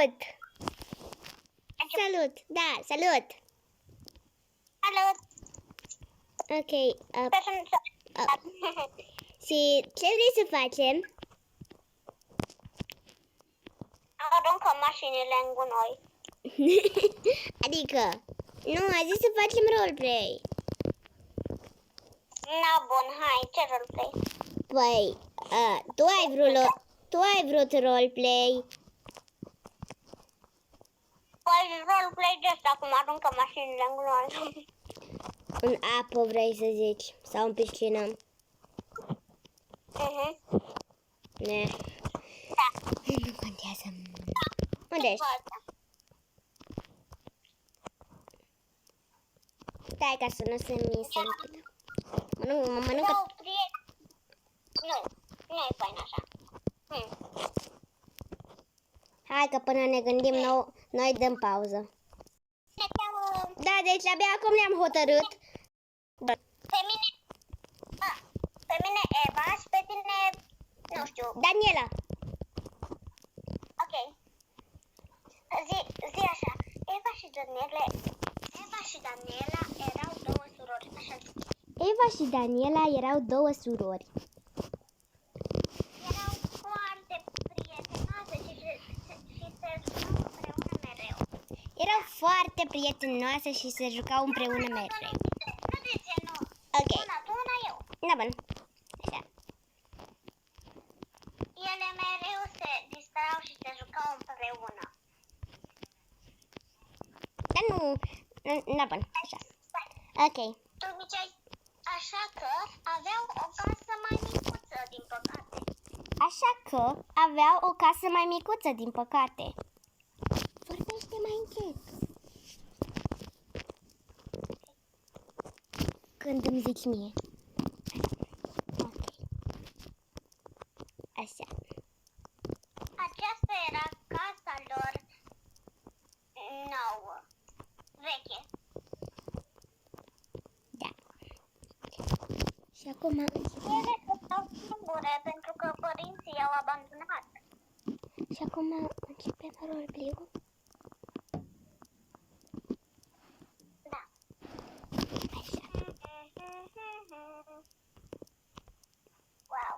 Salut! Salut! Da, salut! Salut! Ok. Și ce vrei să facem? Aruncăm mașinile în gunoi. Adică, nu, a zis să facem roleplay. Na, bun, hai, ce roleplay? Păi, tu ai vrut roleplay. Păi roleplay de asta, cum aruncăm mașinile în gunoi. În apă vrei să zici, sau în piscină. Ne. Da. Nu contează. Unde ești? Stai ca să nu se mi se închidă. Mănâncă. Nu e fain așa. Hai că până ne gândim noi dăm pauză. Da, deci abia acum ne-am hotărât. Pe mine Eva și pe tine, nu știu. Daniela. Ok. Zi așa. Eva și Daniela erau două surori. Așa. Eva și Daniela erau două surori. Erau foarte prietenoase și se jucau împreună mereu. Erau foarte prietenoase și se jucau împreună mereu. Nu de ce nu. Ok. Una tu, una eu. Da, bun. Așa. Ele mereu se distrau și se jucau împreună. Dar nu, da, bun. Așa. Ok. Tu ziceai așa că aveau o casă mai micuță, din păcate. Așa că aveau o casă mai micuță, din păcate. Vorbește mai încet. Când îmi zici mie. Ok. Așa. Aceasta era casa lor nouă, veche. Da. Și acum Ele stau singure pentru că părinții i-au abandonat. Și acum începem roleplay-ul. Da. Așa. Wow.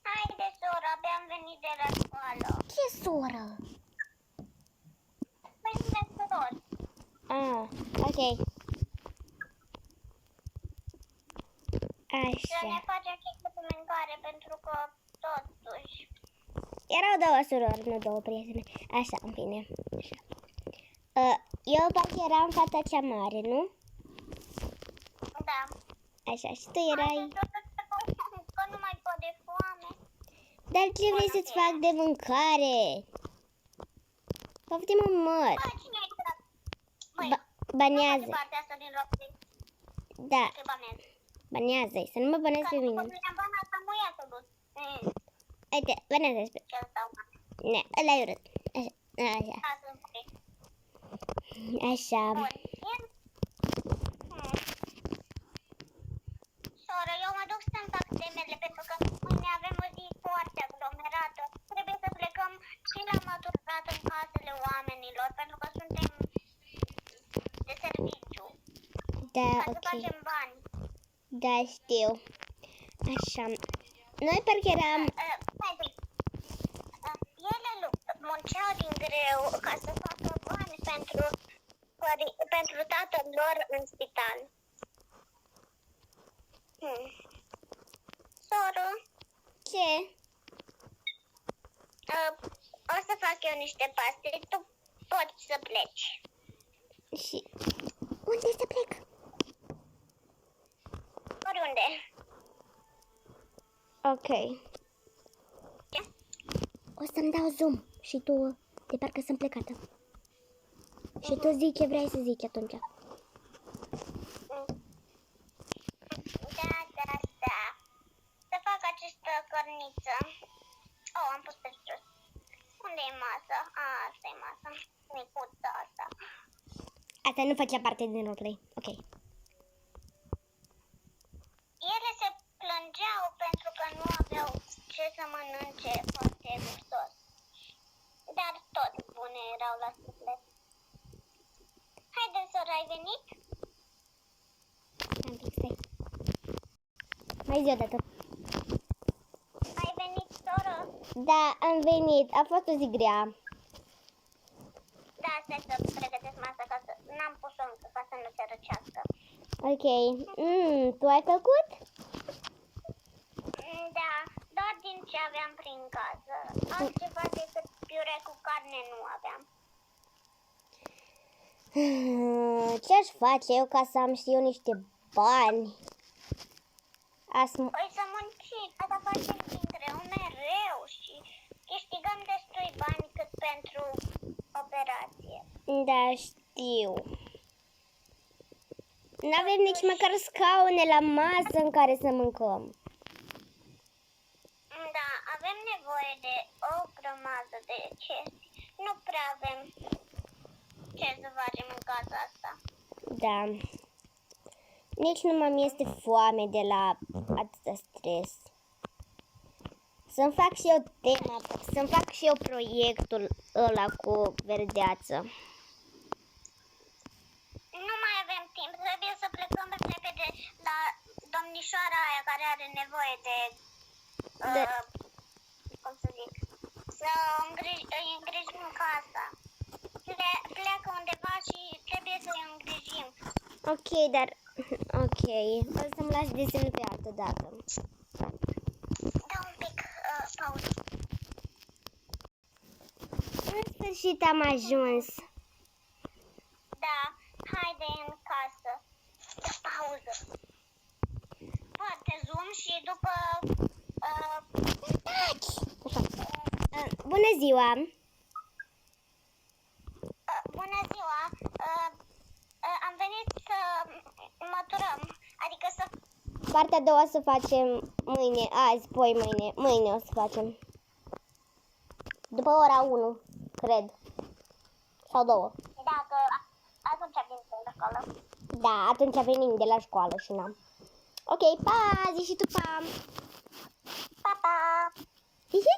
Haide, soră, abia am venit de la școală. Ce soră? Păi suntem sorori. Ah, ok. Să ne Așa. facem chestii de mâncare pentru că totuși. Erau două surori, nu două prietene. Așa, în fine. Așa. Eu parcă eram fata cea mare, nu? Da. Așa, și tu erai... Că nu mai pot de foame. Dar ce vrei să-ți fac de mâncare? Poftim un măr. Bă, cine-i dat? Băi, Banează. nu partea asta din rock. Da, Te banez. banează-i. Să nu mă banezi pe mine. Că mi-am banat, am muiat să dus. Uite, banează-i pe... Ce-l stau? Ne, ăla-i urât. Așa, așa. Lasă un pic. Așa. Bun. Soră, eu mă duc să-mi fac temele pentru că mâine avem o zi foarte aglomerată. Trebuie să plecăm și la maturat în casele oamenilor pentru că suntem de serviciu. Da, Ca să ok. facem bani. Da, știu. Așa. Noi parcă eram... Ele munceau din greu ca să facă bani pentru tatăl lor în spital. Soră, Ce? o să fac eu niște paste, tu poți să pleci. Și... Unde să plec? Oriunde. Ok. O să-mi dau zoom și tu de parcă sunt plecată. Și tu zici ce vrei să zici atunci. Da. Să fac această cărniță. Oh, am pus pe jos. Unde e masa? Asta e masa. Micuța asta. Asta nu făcea parte din roleplay. Ok. Ele se plângeau pentru că nu aveau ce să mănânce foarte gustos. Mai zi odată. Ai venit, soră? Da, am venit. A fost o zi grea. Da, stai să pregătesc masa ca să... N-am pus-o încă ca să nu se răcească. Ok. Tu ai făcut? Da, doar din ce aveam prin casă. Altceva decât piure cu carne nu aveam. Ce-aș face eu ca să am și eu niște bani? Păi să muncim, asta facem din greu mereu și câștigăm destui bani cât pentru operație. Da, știu. N-avem nici măcar scaune la masă în care să mâncăm. Da, avem nevoie de o grămadă de chestii. Nu prea avem ce să facem în casa asta. Da. Nici nu mi este foame de la atâta stres. Să-mi fac și eu tema, să-mi fac și eu proiectul ăla cu verdeață. Nu mai avem timp, trebuie să plecăm repede la domnișoara aia care are nevoie de, cum să zic, să îi îngrijim casa. Pleacă undeva și trebuie să-i îngrijim. Ok, dar... Ok, o să-mi lași desenul pe altă dată. Da, un pic, pauză. În sfârșit am ajuns. Da, haide în casă. Da, pauză. Poate zoom și după... Bună ziua! Bună ziua! Am venit să măturăm, adică să... Partea a doua să facem mâine, azi, poi mâine. Mâine o să facem. După ora 1, cred. Sau 2. Dacă atunci vin de acolo. Da, atunci venim de la școală și n-am. Ok, pa, zi și tu pa! Pa, pa! Hihi.